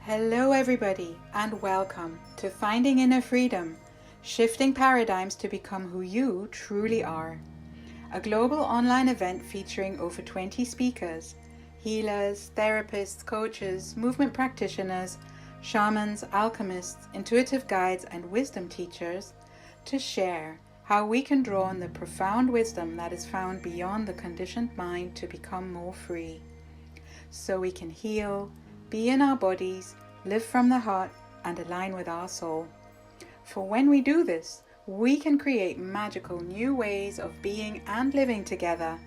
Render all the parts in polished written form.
Hello everybody and welcome to Finding Inner Freedom, shifting paradigms to become who you truly are. A global online event featuring over 20 speakers, healers, therapists, coaches, movement practitioners, shamans, alchemists, intuitive guides and wisdom teachers to share how we can draw on the profound wisdom that is found beyond the conditioned mind to become more free. So we can heal, be in our bodies, live from the heart, and align with our soul. For when we do this, we can create magical new ways of being and living together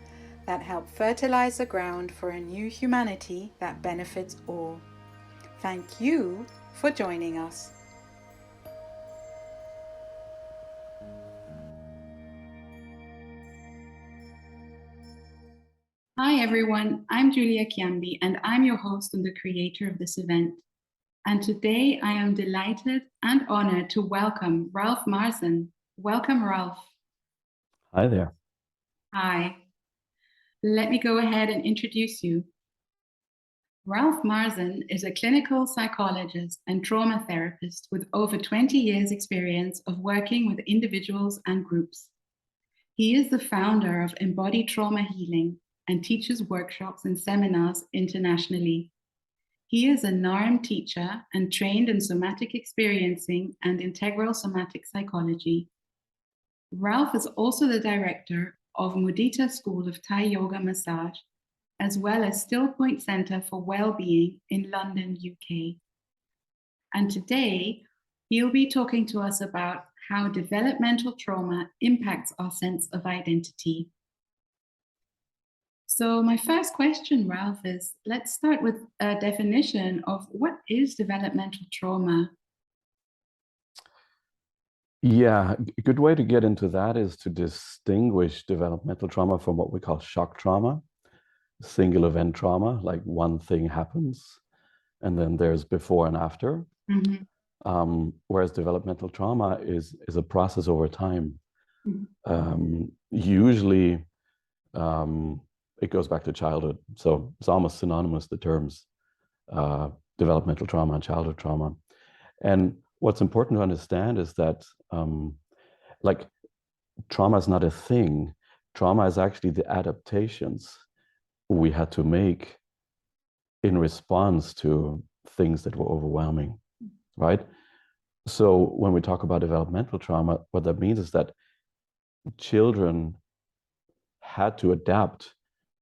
that help fertilize the ground for a new humanity that benefits all. Thank you for joining us. Hi everyone, I'm Julia Kyambi and I'm your host and the creator of this event. And today I am delighted and honored to welcome Ralf Marzen. Welcome, Ralf. Hi there. Hi. Let me go ahead and introduce you. Ralf Marzen is a clinical psychologist and trauma therapist with over 20 years experience of working with individuals and groups. He is the founder of Embodied Trauma Healing and teaches workshops and seminars internationally. He is a NARM teacher and trained in Somatic Experiencing and Integral Somatic Psychology. Ralf is also the director of Mudita School of Thai Yoga Massage, as well as StillPoint Center for WellBeing in London, UK. And today, he'll be talking to us about how developmental trauma impacts our sense of identity. So my first question, Ralf, is let's start with a definition of what is developmental trauma? Yeah, a good way to get into that is to distinguish developmental trauma from what we call shock trauma, single event trauma, like one thing happens and then there's before and after. Mm-hmm. Whereas developmental trauma is a process over time. Mm-hmm. Usually, it goes back to childhood. So it's almost synonymous, the terms developmental trauma and childhood trauma. And what's important to understand is that like trauma is not a thing. Trauma is actually the adaptations we had to make in response to things that were overwhelming, right? So when we talk about developmental trauma, what that means is that children had to adapt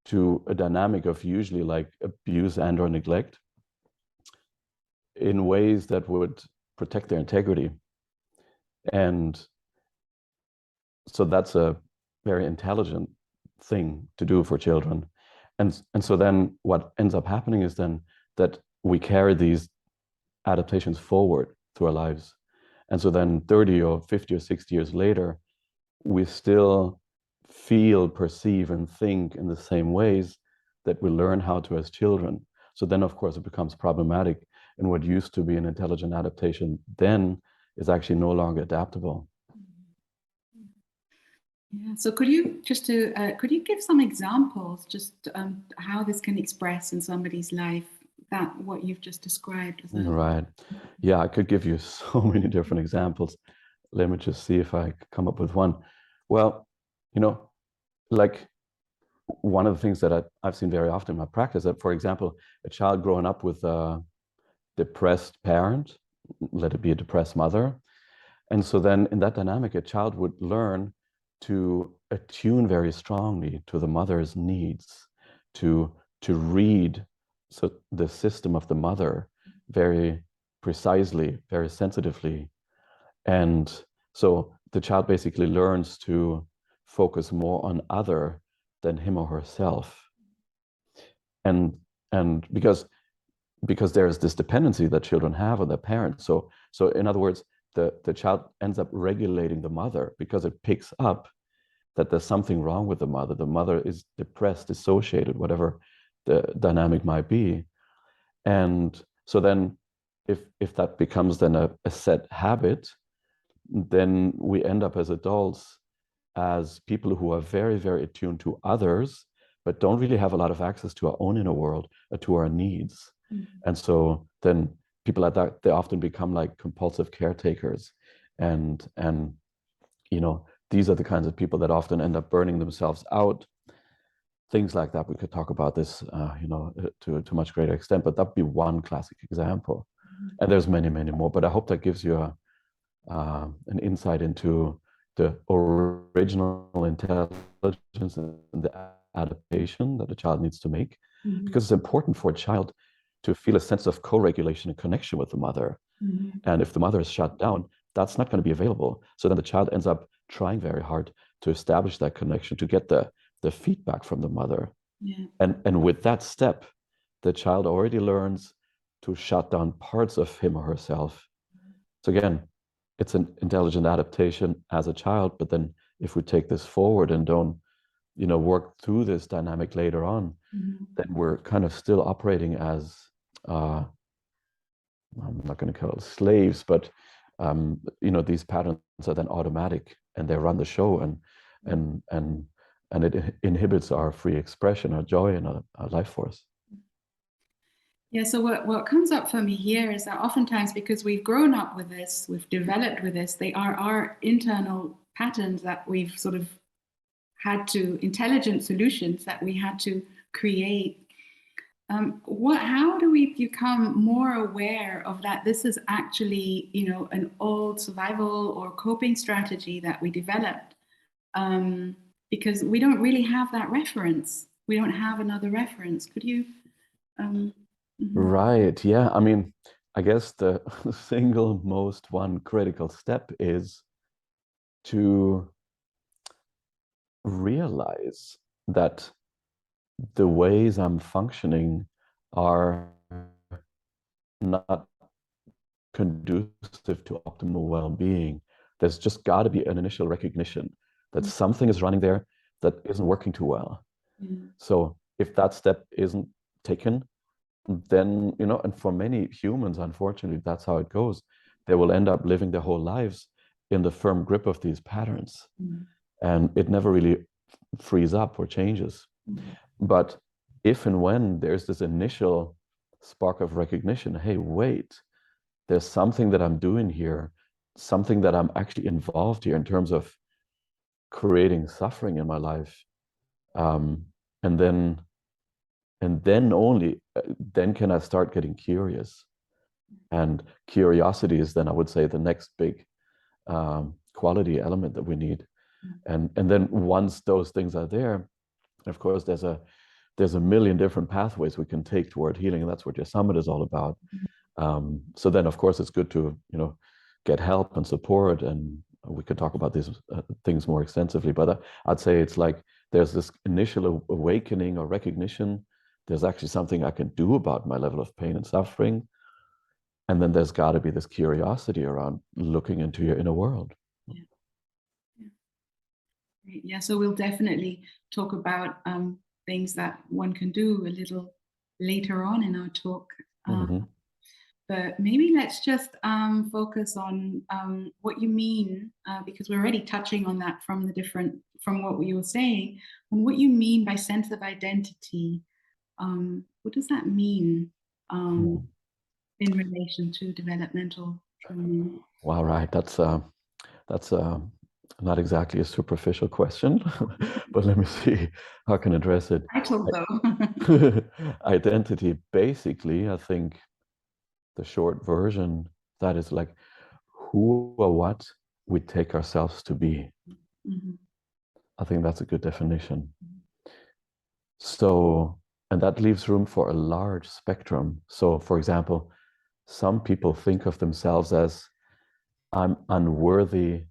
to a dynamic of usually like abuse and or neglect in ways that would protect their integrity. And so that's a very intelligent thing to do for children. And so then what ends up happening is then that we carry these adaptations forward through our lives. And so then 30 or 50 or 60 years later, we still feel, perceive, and think in the same ways that we learn how to as children. So then, of course, it becomes problematic. And what used to be an intelligent adaptation then is actually no longer adaptable. Yeah. So could you give some examples, just how this can express in somebody's life that what you've just described? Right. Yeah, I could give you so many different examples. Let me just see if I come up with one. Well, you know, like one of the things that I've seen very often in my practice, that, for example, a child growing up with a depressed parent, let it be a depressed mother. And so then in that dynamic, a child would learn to attune very strongly to the mother's needs, to read so the system of the mother very precisely, very sensitively. And so the child basically learns to focus more on other than him or herself. And because there's this dependency that children have on their parents. So in other words, the child ends up regulating the mother because it picks up that there's something wrong with the mother. The mother is depressed, dissociated, whatever the dynamic might be. And so then if that becomes then a set habit, then we end up as adults as people who are very, very attuned to others, but don't really have a lot of access to our own inner world or to our needs. Mm-hmm. And so then people like that, they often become like compulsive caretakers, and these are the kinds of people that often end up burning themselves out. Things like that. We could talk about this, to much greater extent, but that'd be one classic example. And there's many, many more. But I hope that gives you an insight into the original intelligence and the adaptation that a child needs to make, because it's important for a child to feel a sense of co-regulation and connection with the mother. And if the mother is shut down, that's not going to be available. So then the child ends up trying very hard to establish that connection, to get the feedback from the mother. And with that step, the child already learns to shut down parts of him or herself. So again, it's an intelligent adaptation as a child, but then if we take this forward and don't, work through this dynamic later on, then we're kind of still operating as, I'm not going to call it slaves, but these patterns are then automatic and they run the show, and it inhibits our free expression, our joy, and our life force. Yeah, so what comes up for me here is that oftentimes, because we've grown up with this, we've developed with this, they are our internal patterns that we've sort of had to, intelligent solutions that we had to create. How do we become more aware of that? This is actually, an old survival or coping strategy that we developed, because we don't really have that reference. We don't have another reference. Could you? Right. Yeah. I mean, I guess the single most one critical step is to realize that the ways I'm functioning are not conducive to optimal well-being. There's just got to be an initial recognition that something is running there that isn't working too well. So if that step isn't taken, then, and for many humans, unfortunately, that's how it goes. They will end up living their whole lives in the firm grip of these patterns. And it never really frees up or changes. But if and when there's this initial spark of recognition, hey, wait, there's something that I'm doing here, something that I'm actually involved here in terms of creating suffering in my life. And then only then can I start getting curious. And curiosity is then, I would say, the next big quality element that we need. And then once those things are there, of course, there's a million different pathways we can take toward healing, and that's what your summit is all about. So then, of course, it's good to get help and support, and we could talk about these things more extensively. But I'd say it's like there's this initial awakening or recognition. There's actually something I can do about my level of pain and suffering. And then there's got to be this curiosity around looking into your inner world. Yeah, so we'll definitely talk about things that one can do a little later on in our talk. But maybe let's just focus on what you mean, because we're already touching on that from what you were saying, on what you mean by sense of identity. What does that mean in relation to developmental trauma? Wow, right. That's not exactly a superficial question, but let me see how I can address it. I told though. Identity, basically, I think the short version, that is like who or what we take ourselves to be. I think that's a good definition. So, and that leaves room for a large spectrum. So, for example, some people think of themselves as, I'm unworthy,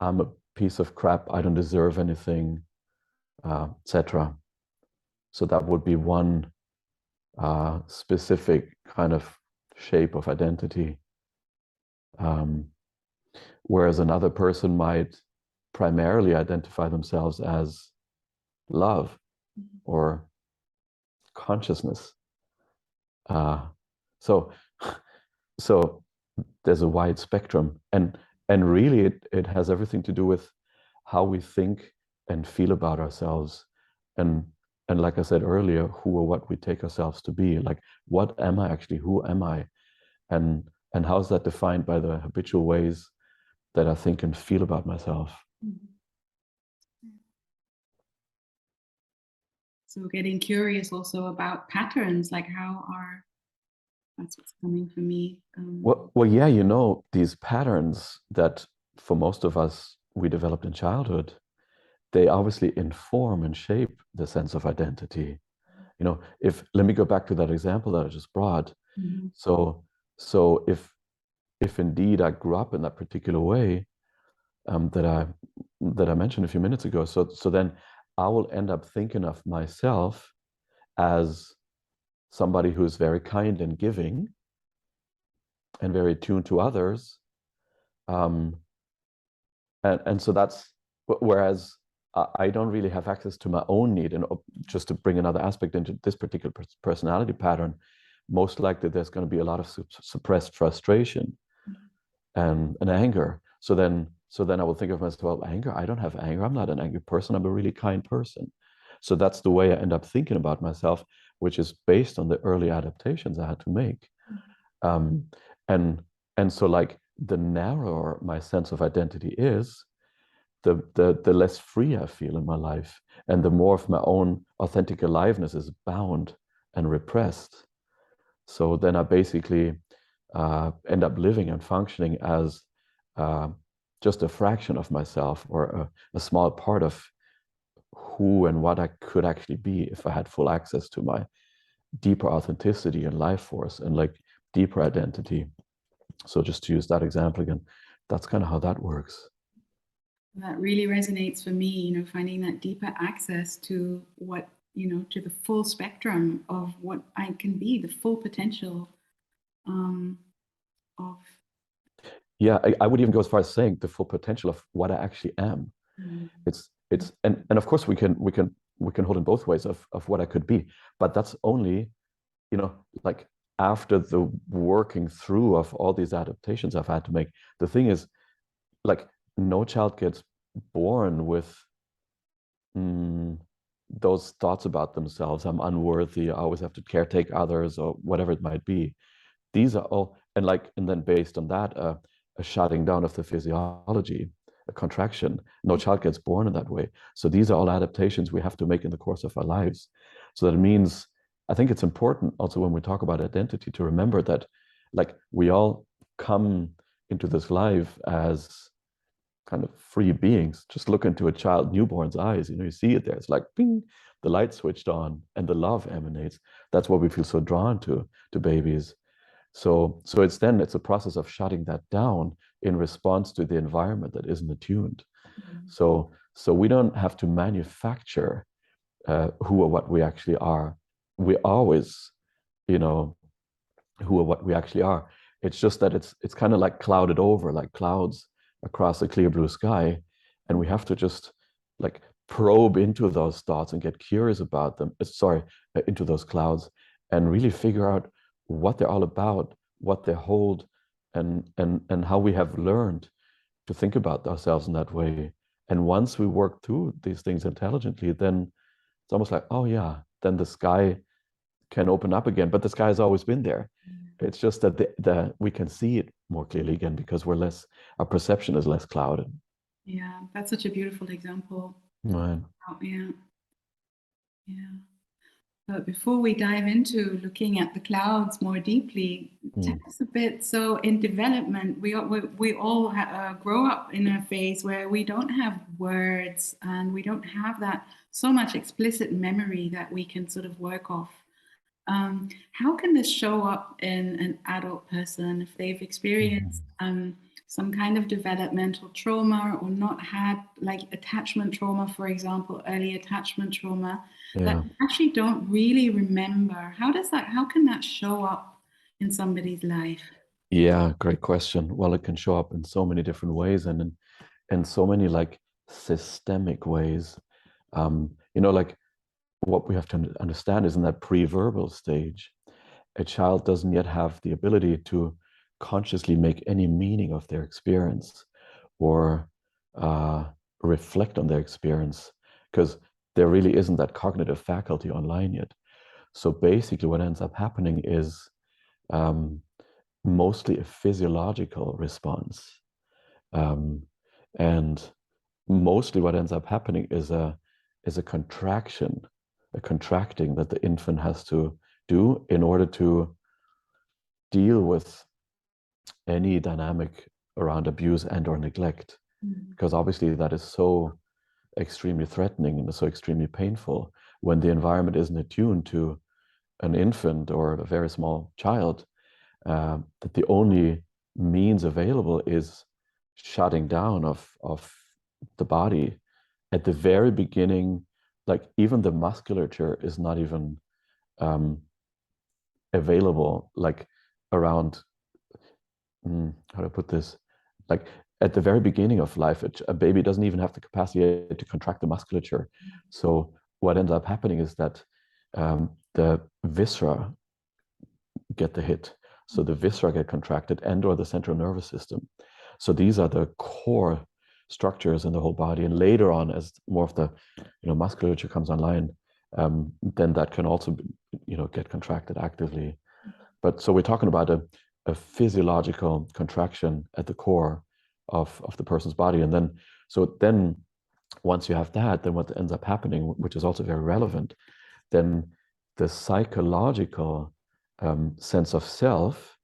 I'm a piece of crap, I don't deserve anything, etc. So that would be one specific kind of shape of identity. Whereas another person might primarily identify themselves as love or consciousness. So there's a wide spectrum, and really it has everything to do with how we think and feel about ourselves, and like I said earlier, who or what we take ourselves to be. Like, what am I actually? Who am I? and how's that defined by the habitual ways that I think and feel about myself. So getting curious also about patterns, like that's what's coming for me. Well, yeah, these patterns that for most of us we developed in childhood, they obviously inform and shape the sense of identity. Let me go back to that example that I just brought. Mm-hmm. So if indeed I grew up in that particular way, that I mentioned a few minutes ago, so then I will end up thinking of myself as somebody who is very kind and giving and very tuned to others, and so that's, whereas I don't really have access to my own need. And just to bring another aspect into this particular personality pattern, most likely there's going to be a lot of suppressed frustration and anger. So then I will think of myself, well, anger, I don't have anger. I'm not an angry person. I'm a really kind person. So that's the way I end up thinking about myself, which is based on the early adaptations I had to make. And so, like, the narrower my sense of identity is, the less free I feel in my life, and the more of my own authentic aliveness is bound and repressed. So then I basically end up living and functioning as just a fraction of myself, or a small part of who and what I could actually be if I had full access to my deeper authenticity and life force and like deeper identity. So just to use that example again, that's kind of how that works. That really resonates for me, finding that deeper access to what, to the full spectrum of what I can be, the full potential of. Yeah, I would even go as far as saying the full potential of what I actually am. It's and of course we can hold in both ways of what I could be, but that's only, like, after the working through of all these adaptations I've had to make. The thing is, like, no child gets born with those thoughts about themselves. I'm unworthy. I always have to caretake others, or whatever it might be. These are all, and then based on that, a shutting down of the physiology, a contraction. No child gets born in that way. So these are all adaptations we have to make in the course of our lives. So that means, I think it's important also when we talk about identity to remember that, like, we all come into this life as kind of free beings. Just look into a child newborn's eyes, you see it there. It's like, bing, the light switched on and the love emanates. That's why we feel so drawn to babies. So it's a process of shutting that down in response to the environment that isn't attuned. So we don't have to manufacture who or what we actually are. We always, who or what we actually are. It's just that it's kind of like clouded over, like clouds across a clear blue sky, and we have to just, like, probe into those thoughts and get curious about them. Into those clouds, and really figure out what they're all about, what they hold, and how we have learned to think about ourselves in that way. And once we work through these things intelligently, then it's almost like, oh yeah, then the sky can open up again. But the sky has always been there. It's just that we can see it more clearly again because our perception is less clouded. Yeah, that's such a beautiful example. Right. Yeah. But before we dive into looking at the clouds more deeply, tell us a bit. So in development, we all grow up in a phase where we don't have words and we don't have that so much explicit memory that we can sort of work off. How can this show up in an adult person if they've experienced some kind of developmental trauma, or not had, like, attachment trauma, for example, early attachment trauma, that actually don't really remember? How can that show up in somebody's life? Yeah, great question. Well, it can show up in so many different ways, and in so many, like, systemic ways. Like, what we have to understand is, in that pre-verbal stage, a child doesn't yet have the ability to consciously make any meaning of their experience, or reflect on their experience, because there really isn't that cognitive faculty online yet. So basically what ends up happening is, mostly a physiological response. And mostly what ends up happening is a contraction, a contracting that the infant has to do in order to deal with any dynamic around abuse and or neglect. Because obviously that is so extremely threatening and so extremely painful when the environment isn't attuned to an infant or a very small child, that the only means available is shutting down of the body at the very beginning. Like even the musculature is not even available, like around, how do I put this? Like at the very beginning of life, a baby doesn't even have the capacity to contract the musculature. So what ends up happening is that the viscera get the hit. So the viscera get contracted and or the central nervous system. So these are the core structures in the whole body. And later on, as more of the musculature comes online, then that can also get contracted actively. But so we're talking about a physiological contraction at the core of the person's body. And then once you have that, then what ends up happening, which is also very relevant, then the psychological sense of self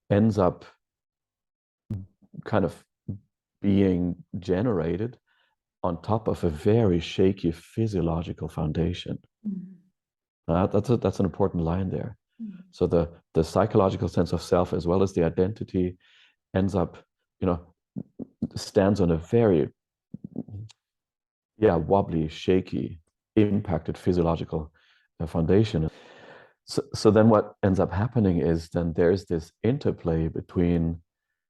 ends up kind of being generated on top of a very shaky physiological foundation. That's an important line there. So the psychological sense of self as well as the identity ends up, stands on a very wobbly, shaky, impacted physiological foundation. So then what ends up happening is then there's this interplay between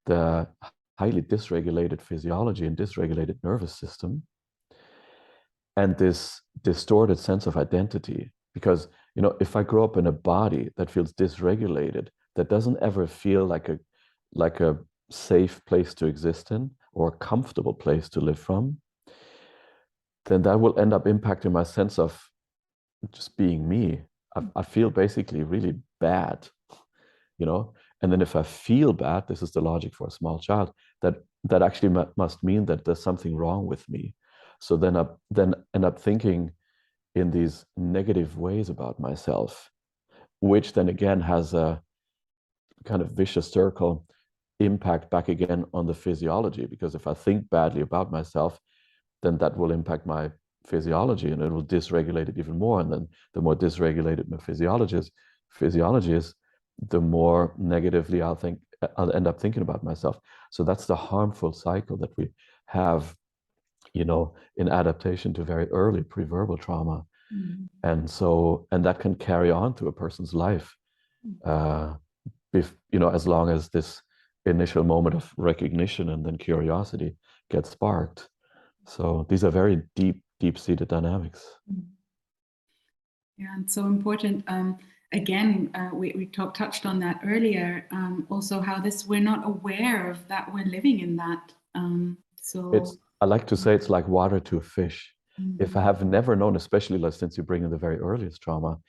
the highly dysregulated physiology and dysregulated nervous system and this distorted sense of identity. Because, if I grow up in a body that feels dysregulated, that doesn't ever feel like a safe place to exist in or a comfortable place to live from, then that will end up impacting my sense of just being me. I feel basically really bad, and then if I feel bad, this is the logic for a small child, that actually must mean that there's something wrong with me. So then I end up thinking in these negative ways about myself, which then again has a kind of vicious circle impact back again on the physiology, because if I think badly about myself, then that will impact my physiology and it will dysregulate it even more. And then the more dysregulated my physiology is, the more negatively I'll end up thinking about myself. So that's the harmful cycle that we have, in adaptation to very early preverbal trauma. And that can carry on to a person's life, as long as this initial moment of recognition and then curiosity gets sparked. So these are very deep-seated dynamics. Yeah, and so important. Again, we touched on that earlier. Also, how we're not aware of that we're living in that. I like to say it's like water to a fish. If I have never known, especially since you bring in the very earliest trauma,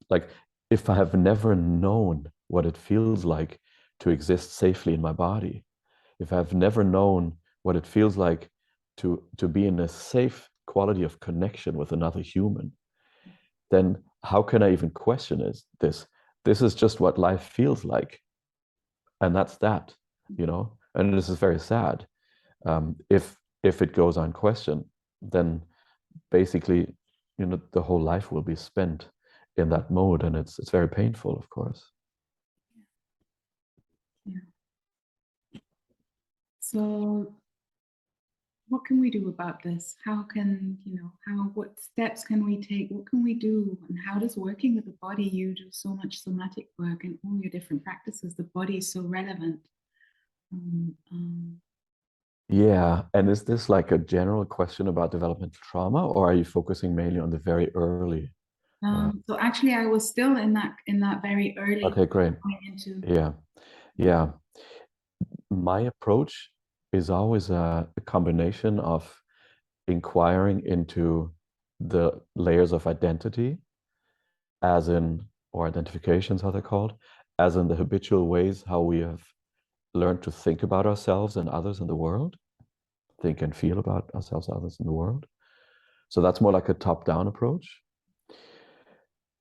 like if I have never known what it feels like to exist safely in my body, if I've never known what it feels like to be in a safe quality of connection with another human, then how can I even question this? This is just what life feels like. And that's that, and this is very sad. If it goes unquestioned, then basically, the whole life will be spent in that mode, and it's very painful, of course. Yeah. So what can we do about this? How can, what steps can we take? What can we do? And how does working with the body, you do so much somatic work and all your different practices, the body is so relevant. Yeah, and is this like a general question about developmental trauma, or are you focusing mainly on the very early? So actually, I was still in that very early. Okay, great. Yeah. My approach is always a combination of inquiring into the layers of identity, or identifications, how they're called, as in the habitual ways how we have learned to think about ourselves and others in the world, think and feel about ourselves and others in the world. So that's more like a top-down approach.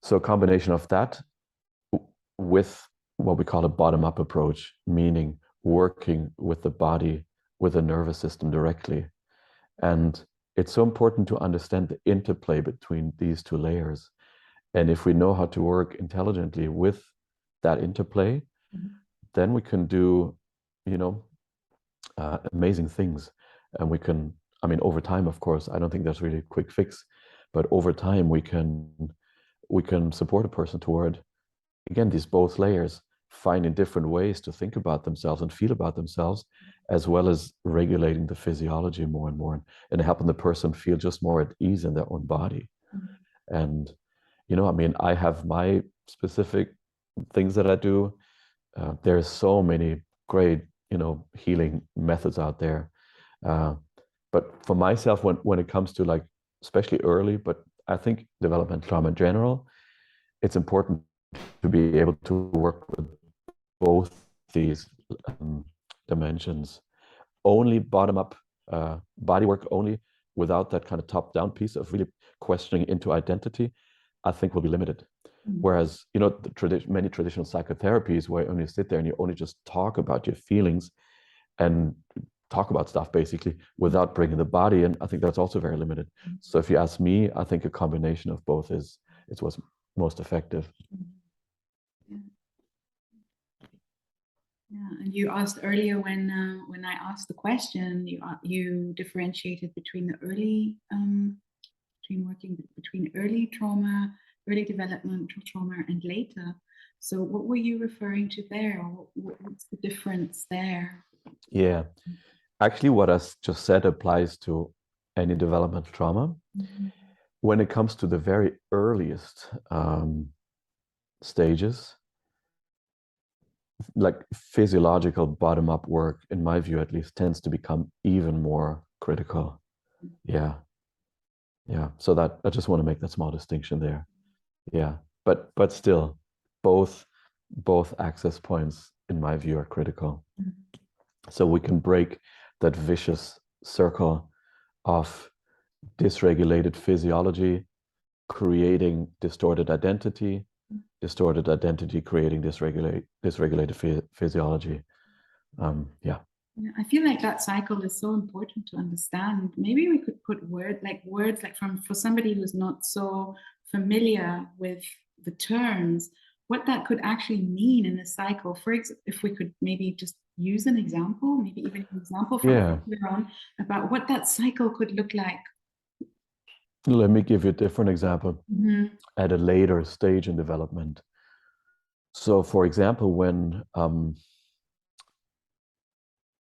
So a combination of that with what we call a bottom-up approach, meaning working with the body, with the nervous system directly. And it's so important to understand the interplay between these two layers. And if we know how to work intelligently with that interplay, then we can do, amazing things. And we can, over time, of course, I don't think there's really a quick fix, but over time we can support a person toward, again, these both layers, finding different ways to think about themselves and feel about themselves, as well as regulating the physiology more and more, and helping the person feel just more at ease in their own body. And, I have my specific things that I do. There's so many great, healing methods out there. But for myself, when it comes to, like, especially early, but I think developmental trauma in general, it's important to be able to work with both these dimensions. Only bottom-up body work, only without that kind of top-down piece of really questioning into identity, I think will be limited. Whereas, many traditional psychotherapies where you only sit there and you only just talk about your feelings and talk about stuff basically without bringing the body in, I think that's also very limited. So if you ask me, I think a combination of both is what's most effective. Yeah, and you asked earlier when I asked the question, you differentiated between the early, between early trauma, early developmental trauma, and later. So what were you referring to there? What's the difference there? Yeah, actually, what I just said applies to any developmental trauma. When it comes to the very earliest stages, like physiological bottom-up work, in my view at least, tends to become even more critical. Yeah. So that I just want to make that small distinction there. Yeah, but still, both access points, in my view, are critical. So we can break that vicious circle of dysregulated physiology creating distorted identity creating dysregulated physiology. Yeah, I feel like that cycle is so important to understand. Maybe we could put words like for somebody who's not so familiar with the terms, what that could actually mean in a cycle. If we could maybe just use an example, maybe even an example from earlier on about what that cycle could look like. Let me give you a different example at a later stage in development. So, for example, when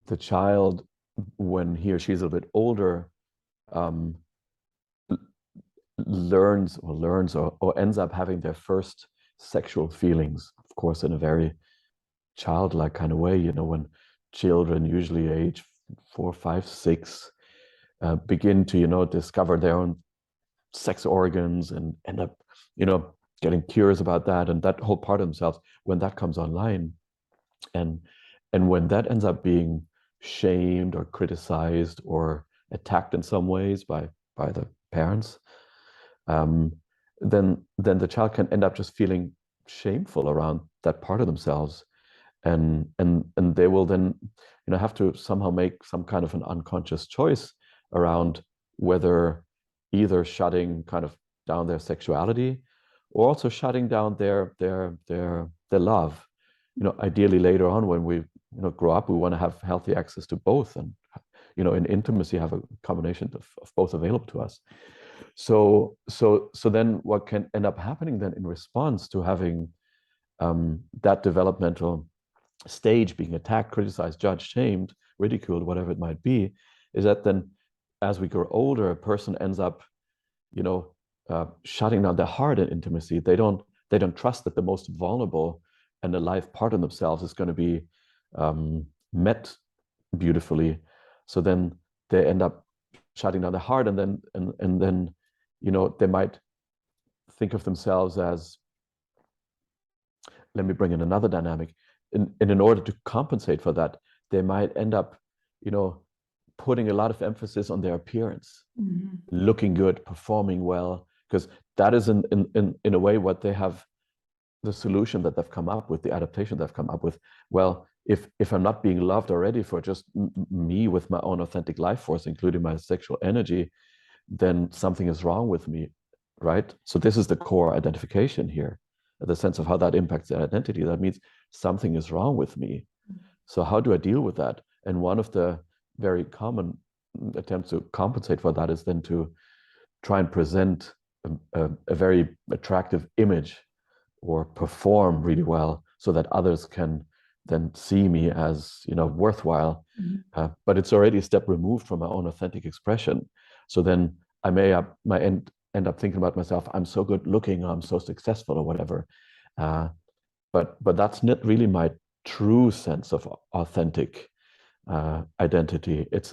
the child, when he or she is a little bit older, learns or ends up having their first sexual feelings, of course, in a very childlike kind of way, when children, usually age 4, 5, 6, begin to, discover their own sex organs and end up, getting curious about that and that whole part of themselves, when that comes online, and when that ends up being shamed or criticized or attacked in some ways by the parents, then the child can end up just feeling shameful around that part of themselves, and they will then have to somehow make some kind of an unconscious choice around whether either shutting kind of down their sexuality or also shutting down their love. Ideally later on when we grow up, we want to have healthy access to both, and in intimacy have a combination of both available to us. So then what can end up happening then in response to having that developmental stage being attacked, criticized, judged, shamed, ridiculed, whatever it might be, is that then as we grow older, a person ends up shutting down their heart in intimacy. They don't trust that the most vulnerable and alive part of themselves is going to be met beautifully. So then they end up shutting down their heart, and then they might think of themselves as let me bring in another dynamic. And in order to compensate for that, they might end up, putting a lot of emphasis on their appearance, looking good, performing well, because that is in a way what they have, the solution that they've come up with, the adaptation they've come up with. Well, if I'm not being loved already for just me with my own authentic life force, including my sexual energy, then something is wrong with me, right? So this is the core identification here, the sense of how that impacts the identity. That means something is wrong with me. So how do I deal with that? And one of the very common attempts to compensate for that is then to try and present a very attractive image or perform really well so that others can then see me as worthwhile. But it's already a step removed from my own authentic expression. So then I might end up thinking about myself, I'm so good looking, I'm so successful or whatever. But that's not really my true sense of authentic identity. It's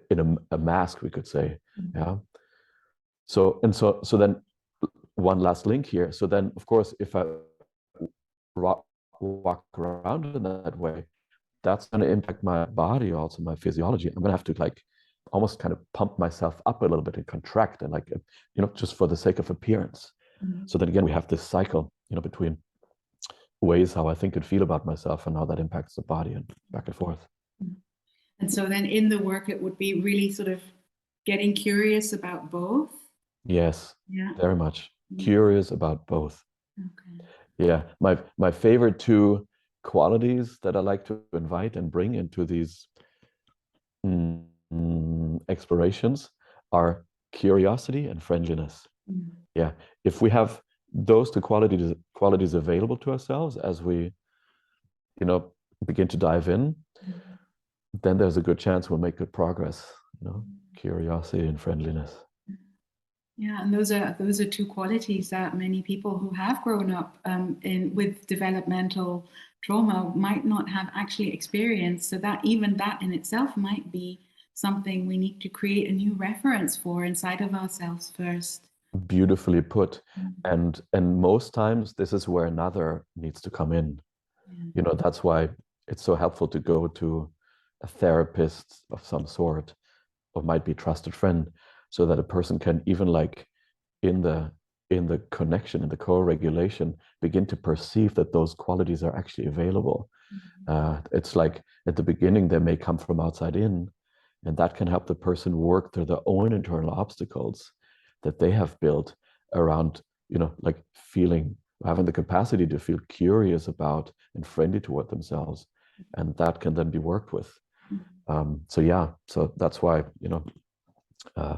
in a mask, we could say. Yeah. So then one last link here. So then, of course, if I walk around in that way, that's going to impact my body, also my physiology. I'm going to have to almost kind of pump myself up a little bit and contract and just for the sake of appearance. So then again, we have this cycle, between ways how I think and feel about myself and how that impacts the body and back and forth. And so then in the work, it would be really sort of getting curious about both. Yes, very much. Curious about both. Okay. Yeah, my favorite two qualities that I like to invite and bring into these explorations are curiosity and friendliness. Yeah, if we have those two qualities available to ourselves as we, begin to dive in, then there's a good chance we'll make good progress. Curiosity and friendliness. Yeah, and those are two qualities that many people who have grown up with developmental trauma might not have actually experienced. So that even that in itself might be something we need to create a new reference for inside of ourselves first. Beautifully put. And most times this is where another needs to come in. That's why it's so helpful to go to a therapist of some sort, or might be a trusted friend, so that a person can even in the connection, in the co-regulation, begin to perceive that those qualities are actually available. It's like at the beginning, they may come from outside in, and that can help the person work through their own internal obstacles that they have built around, having the capacity to feel curious about and friendly toward themselves. And that can then be worked with. So that's why,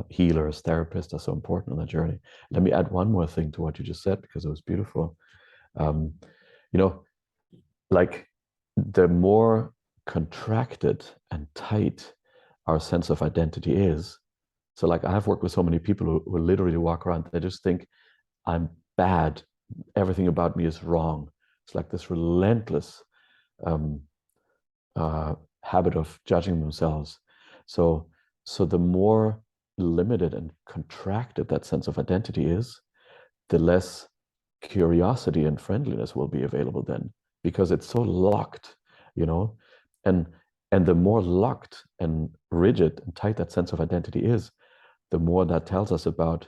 healers, therapists are so important on that journey. Let me add one more thing to what you just said, because it was beautiful. The more contracted and tight our sense of identity is. So I have worked with so many people who literally walk around, they just think I'm bad. Everything about me is wrong. It's like this relentless habit of judging themselves. So the more limited and contracted that sense of identity is, the less curiosity and friendliness will be available then, because it's so locked, and the more locked and rigid and tight that sense of identity is, the more that tells us about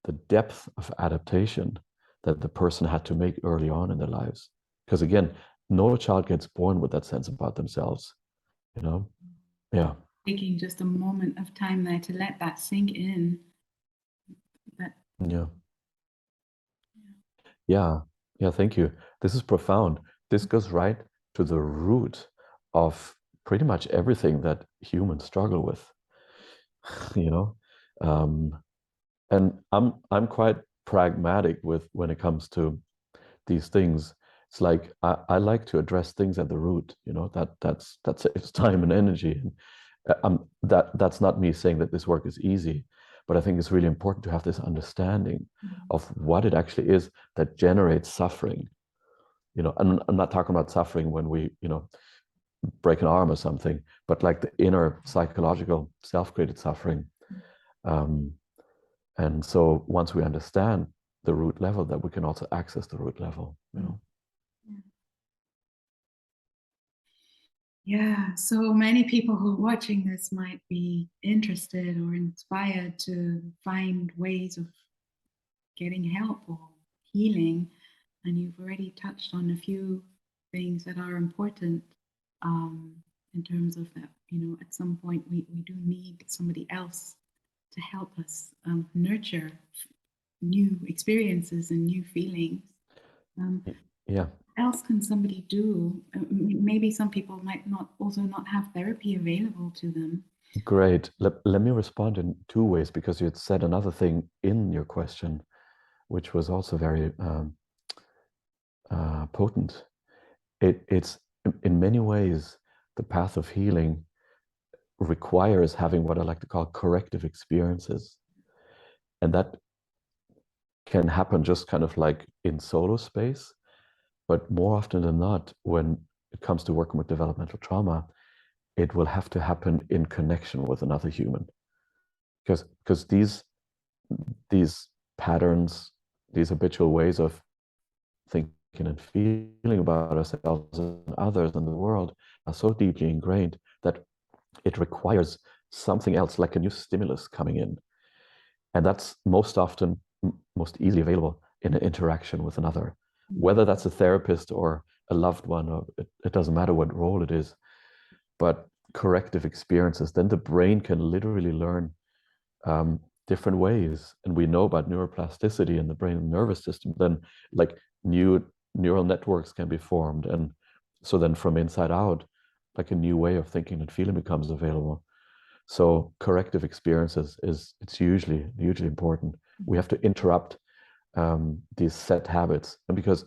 the depth of adaptation that the person had to make early on in their lives. Because again, no child gets born with that sense about themselves, Yeah. Taking just a moment of time there to let that sink in. Yeah, thank you. This is profound. This goes right to the root of pretty much everything that humans struggle with, and I'm quite pragmatic when it comes to these things. It's like I like to address things at the root. That saves time and energy. And that's not me saying that this work is easy, but I think it's really important to have this understanding of what it actually is that generates suffering. I'm not talking about suffering when we break an arm or something, but like the inner psychological self-created suffering. And so once we understand the root level, that we can also access the root level. Yeah, so many people who are watching this might be interested or inspired to find ways of getting help or healing. And you've already touched on a few things that are important in terms of that, at some point we do need somebody else to help us nurture new experiences and new feelings. Yeah. What else can somebody do? Maybe some people might not have therapy available to them. Great. Let me respond in two ways, because you had said another thing in your question, which was also very potent. It's in many ways, the path of healing requires having what I like to call corrective experiences. And that can happen just kind of like in solo space, but more often than not, when it comes to working with developmental trauma, it will have to happen in connection with another human. Because these patterns, these habitual ways of thinking and feeling about ourselves and others and the world are so deeply ingrained that it requires something else, like a new stimulus coming in. And that's most often most easily available in an interaction with another, whether that's a therapist or a loved one, or it doesn't matter what role it is. But corrective experiences, then the brain can literally learn different ways. And we know about neuroplasticity in the brain and nervous system, then like new neural networks can be formed. And so then from inside out, like a new way of thinking and feeling becomes available. So corrective experiences it's usually important. We have to interrupt these set habits. And because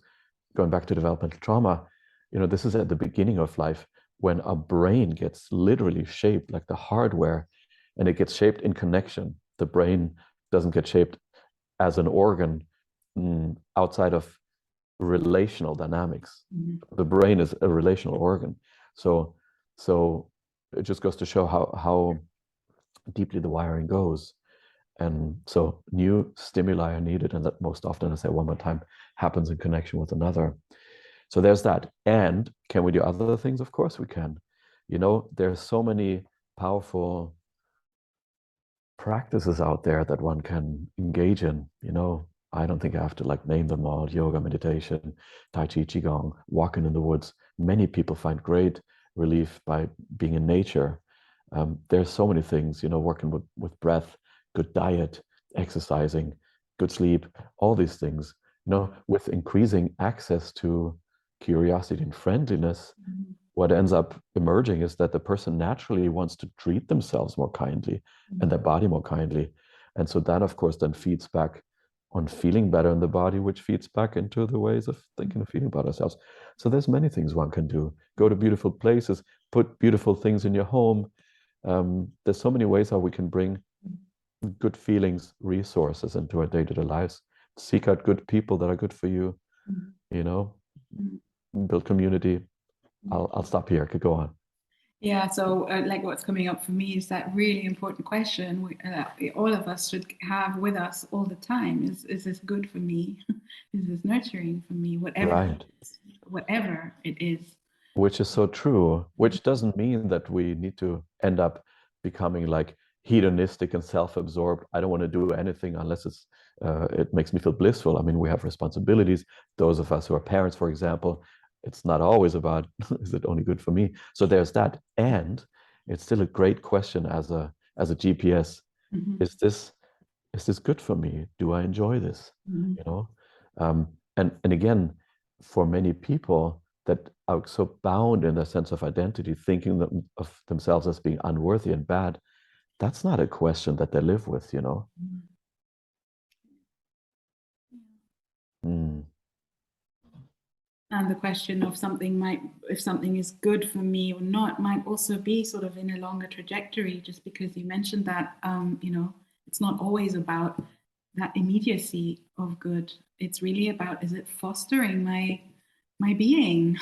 going back to developmental trauma, this is at the beginning of life when our brain gets literally shaped like the hardware, and it gets shaped in connection. The brain doesn't get shaped as an organ outside of relational dynamics. Mm-hmm. The brain is a relational organ. So it just goes to show how deeply the wiring goes. And so new stimuli are needed, and that most often, I say one more time, happens in connection with another. So there's that. And can we do other things? Of course we can. There's so many powerful practices out there that one can engage in. I don't think I have to like name them all: yoga, meditation, tai chi, qigong, walking in the woods. Many people find great relief by being in nature. There's so many things, working with breath, good diet, exercising, good sleep, all these things, with increasing access to curiosity and friendliness. Mm-hmm. What ends up emerging is that the person naturally wants to treat themselves more kindly, mm-hmm. and their body more kindly. And so that, of course, then feeds back on feeling better in the body, which feeds back into the ways of thinking and feeling about ourselves. So there's many things one can do. Go to beautiful places, put beautiful things in your home. There's so many ways how we can bring good feelings, resources into our day-to-day lives. Seek out good people that are good for you, build community. I'll stop here. I could go on. Yeah, so like what's coming up for me is that really important question all of us should have with us all the time. Is this good for me? Is this nurturing for me? Whatever it is. Which is so true, which doesn't mean that we need to end up becoming like hedonistic and self-absorbed. I don't want to do anything unless it makes me feel blissful. I mean, we have responsibilities. Those of us who are parents, for example, it's not always about, is it only good for me? So there's that. And it's still a great question as a GPS. Mm-hmm. Is this good for me? Do I enjoy this? Mm-hmm. And again, for many people that are so bound in their sense of identity, thinking of themselves as being unworthy and bad, that's not a question that they live with, Mm. Mm. And the question of if something is good for me or not, might also be sort of in a longer trajectory, just because you mentioned that, it's not always about that immediacy of good. It's really about, is it fostering my being?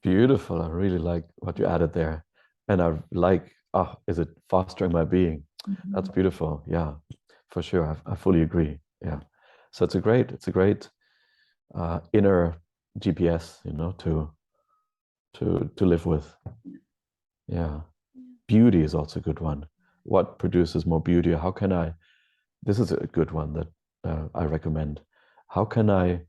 Beautiful. I really like what you added there. And I like, is it fostering my being? Mm-hmm. That's beautiful. Yeah, for sure. I fully agree. Yeah. So it's a great inner GPS, to live with. Yeah. Beauty is also a good one. What produces more beauty? How can I, this is a good one that I recommend. How can I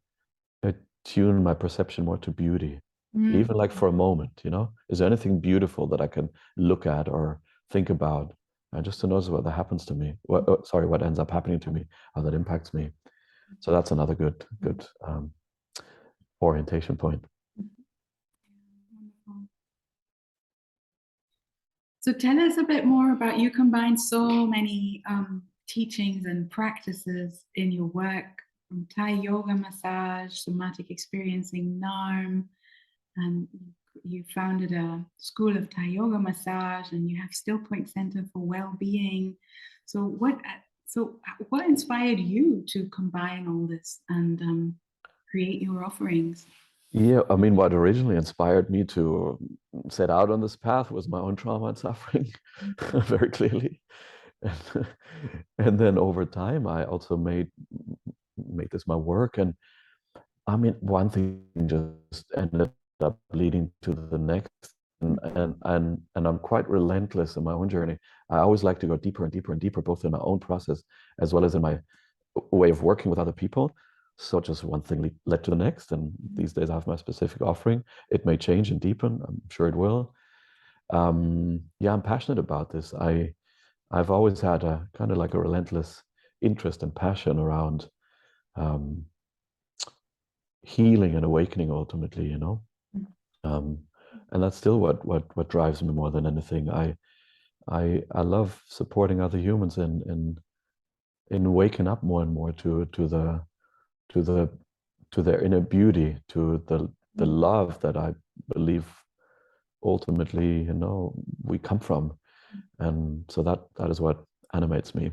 attune my perception more to beauty? Even like for a moment, you know? Is there anything beautiful that I can look at or think about? And just to notice what that happens to me. What ends up happening to me, how that impacts me. So that's another good orientation point. Wonderful. So tell us a bit more about, you combine so many teachings and practices in your work, from Thai yoga, massage, somatic experiencing, NARM, and you founded a school of Thai yoga massage, and you have StillPoint Center for WellBeing. So what inspired you to combine all this and create your offerings? Yeah, I mean, what originally inspired me to set out on this path was my own trauma and suffering, very clearly. And, and then over time, I also made this my work. And I mean, one thing just ended up leading to the next. And I'm quite relentless in my own journey. I always like to go deeper and deeper and deeper, both in my own process as well as in my way of working with other people. So just one thing led to the next. And these days I have my specific offering. It may change and deepen. I'm sure it will. Yeah, I'm passionate about this. I've always had a kind of like a relentless interest and passion around healing and awakening ultimately, you know. And that's still what drives me more than anything. I love supporting other humans in waking up more and more to their inner beauty, to the love that I believe ultimately, you know, we come from. And so that is what animates me.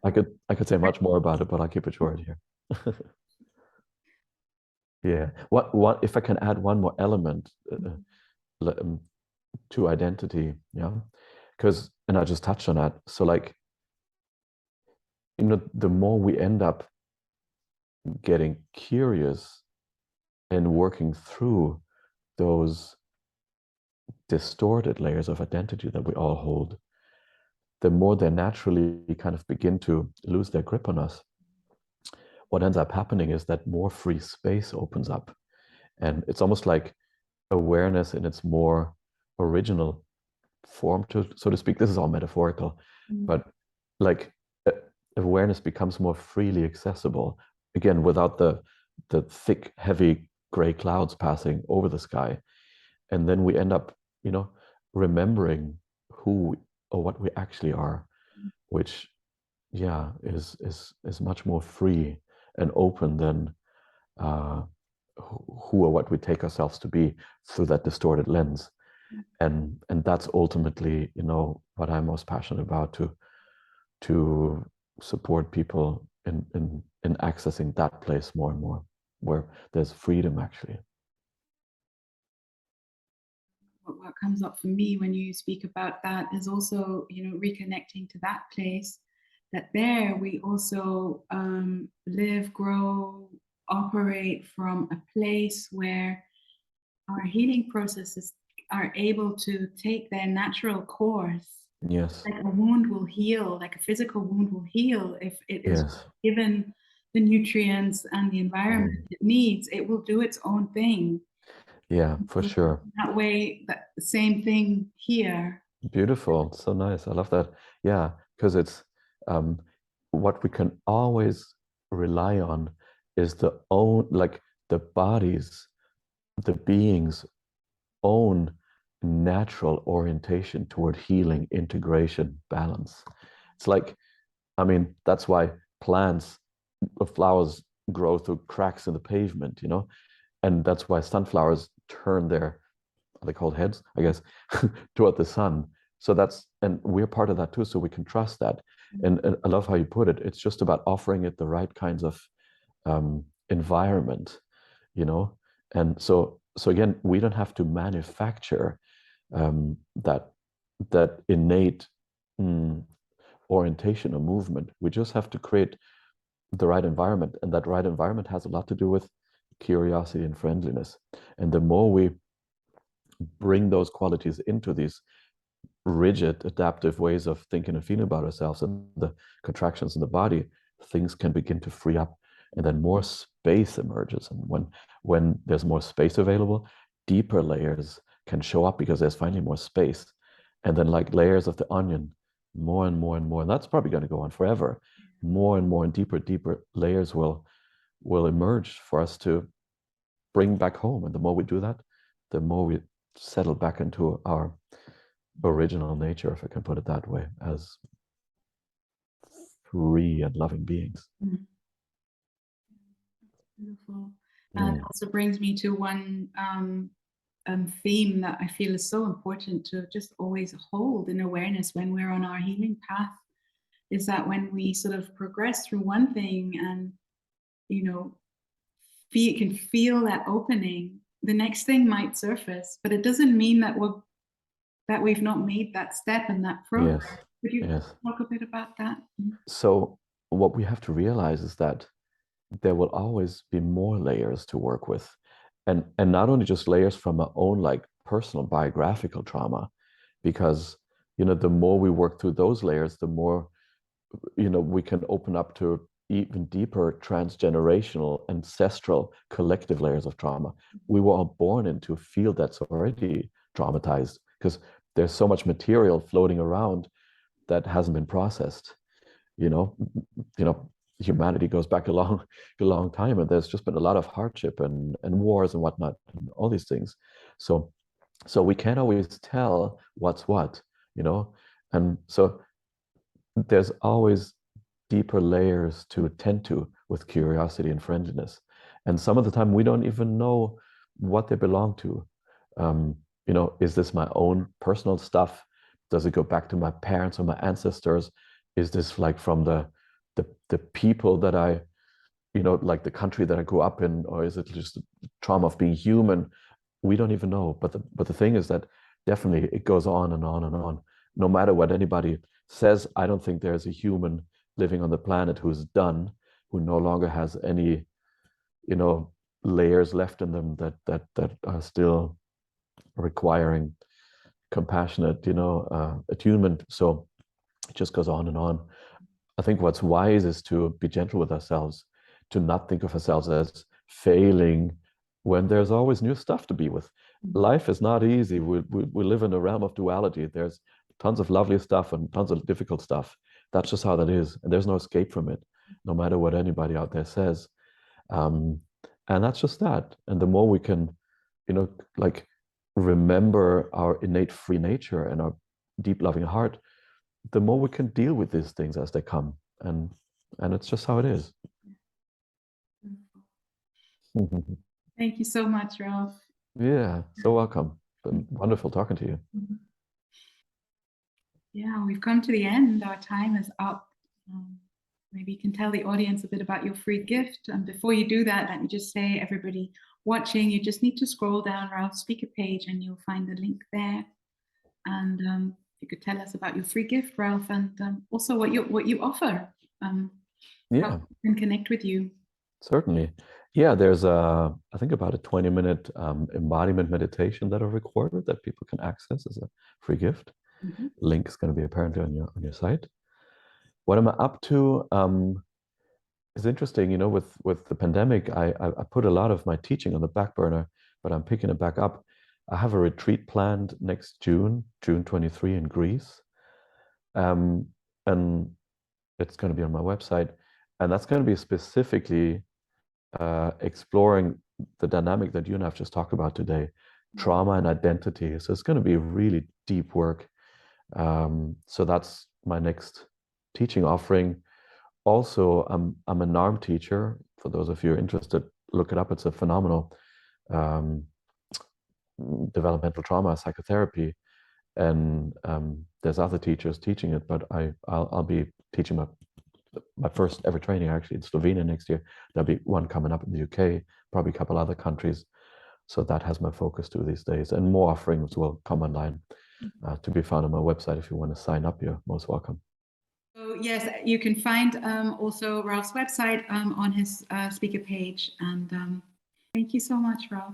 I could say much more about it, but I'll keep it short here. Yeah. What if I can add one more element to identity? Yeah. Because, and I just touched on that. So like, you know, the more we end up getting curious and working through those distorted layers of identity that we all hold, the more they naturally kind of begin to lose their grip on us. What ends up happening is that more free space opens up. And it's almost like awareness in its more original form, to so to speak. This is all metaphorical, but like awareness becomes more freely accessible, again, without the thick, heavy gray clouds passing over the sky. And then we end up, you know, remembering who or what we actually are, which, yeah, is much more free and open than who or what we take ourselves to be through that distorted lens. And that's ultimately, you know, what I'm most passionate about, to support people in accessing that place more and more, where there's freedom actually. What comes up for me when you speak about that is also, you know, reconnecting to that place, that there we also live, grow, operate from a place where our healing processes are able to take their natural course. Yes. Like a wound will heal, like a physical wound will heal if it is Yes. given the nutrients and the environment it needs. It will do its own thing. Yeah, for sure. That way, that the same thing here. Beautiful. So nice. I love that. Yeah, because it's what we can always rely on is the own, like the body's, the being's own natural orientation toward healing, integration, balance. It's like, I mean, that's why plants, flowers grow through cracks in the pavement, you know, and that's why sunflowers turn their, are they called heads, I guess, toward the sun. So that's, and we're part of that too, so we can trust that. And I love how you put it. It's just about offering it the right kinds of environment, you know. And so again, we don't have to manufacture that innate orientation or movement. We just have to create the right environment, and that right environment has a lot to do with curiosity and friendliness. And the more we bring those qualities into these rigid, adaptive ways of thinking and feeling about ourselves and the contractions in the body, things can begin to free up, and then more space emerges. And when there's more space available, deeper layers can show up because there's finally more space. And then, like layers of the onion, more and more and more, and that's probably going to go on forever. More and more and deeper layers will emerge for us to bring back home. And the more we do that, the more we settle back into our original nature, if I can put it that way, as free and loving beings. Beautiful. And it also brings me to one theme that I feel is so important to just always hold in awareness when we're on our healing path, is that when we sort of progress through one thing and, you know, can feel that opening, the next thing might surface, but it doesn't mean that we've not made that step and that progress. Yes. Could you Yes. talk a bit about that? So what we have to realize is that there will always be more layers to work with, and not only just layers from our own like personal biographical trauma, because the more we work through those layers, the more we can open up to even deeper transgenerational, ancestral, collective layers of trauma. We were all born into a field that's already traumatized because there's so much material floating around that hasn't been processed. Humanity goes back a long time, and there's just been a lot of hardship and wars and whatnot, and all these things. So we can't always tell what's what, and so there's always deeper layers to attend to with curiosity and friendliness. And some of the time we don't even know what they belong to. Is this my own personal stuff? Does it go back to my parents or my ancestors? Is this like from the people that I, like the country that I grew up in, or is it just the trauma of being human? We don't even know. But the thing is that definitely it goes on and on and on. No matter what anybody says, I don't think there's a human living on the planet who's done, who no longer has any, layers left in them that are still requiring compassionate, attunement. So it just goes on and on. I think what's wise is to be gentle with ourselves, to not think of ourselves as failing when there's always new stuff to be with. Life is not easy. We live in a realm of duality. There's tons of lovely stuff and tons of difficult stuff. That's just how that is. And there's no escape from it, no matter what anybody out there says. And that's just that. And the more we can, like remember our innate free nature and our deep loving heart, the more we can deal with these things as they come. And it's just how it is. Thank you so much, Ralf. Yeah, so welcome. Been wonderful talking to you. Yeah, we've come to the end. Our time is up. Maybe you can tell the audience a bit about your free gift. And before you do that, let me just say, everybody watching, you just need to scroll down Ralf's speaker page and you'll find the link there. And you could tell us about your free gift, Ralf, and also what you offer. Yeah, how we can connect with you. Certainly. Yeah, there's I think about a 20-minute embodiment meditation that I recorded that people can access as a free gift. Link is going to be apparently on your site. What am I up to? It's interesting, with the pandemic, I put a lot of my teaching on the back burner, but I'm picking it back up. I have a retreat planned next June 23 in Greece. And it's going to be on my website. And that's going to be specifically exploring the dynamic that you and I've just talked about today, trauma and identity. So it's going to be really deep work. So that's my next teaching offering. Also, I'm a NARM teacher. For those of you interested, look it up. It's a phenomenal developmental trauma psychotherapy. And there's other teachers teaching it, but I'll be teaching my first ever training actually in Slovenia next year. There'll be one coming up in the UK, probably a couple other countries. So that has my focus too these days. And more offerings will come online to be found on my website. If you want to sign up, you're most welcome. So yes, you can find also Ralf's website on his speaker page. And thank you so much, Ralf.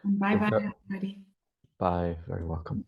And bye-bye, everybody. Bye. Very welcome.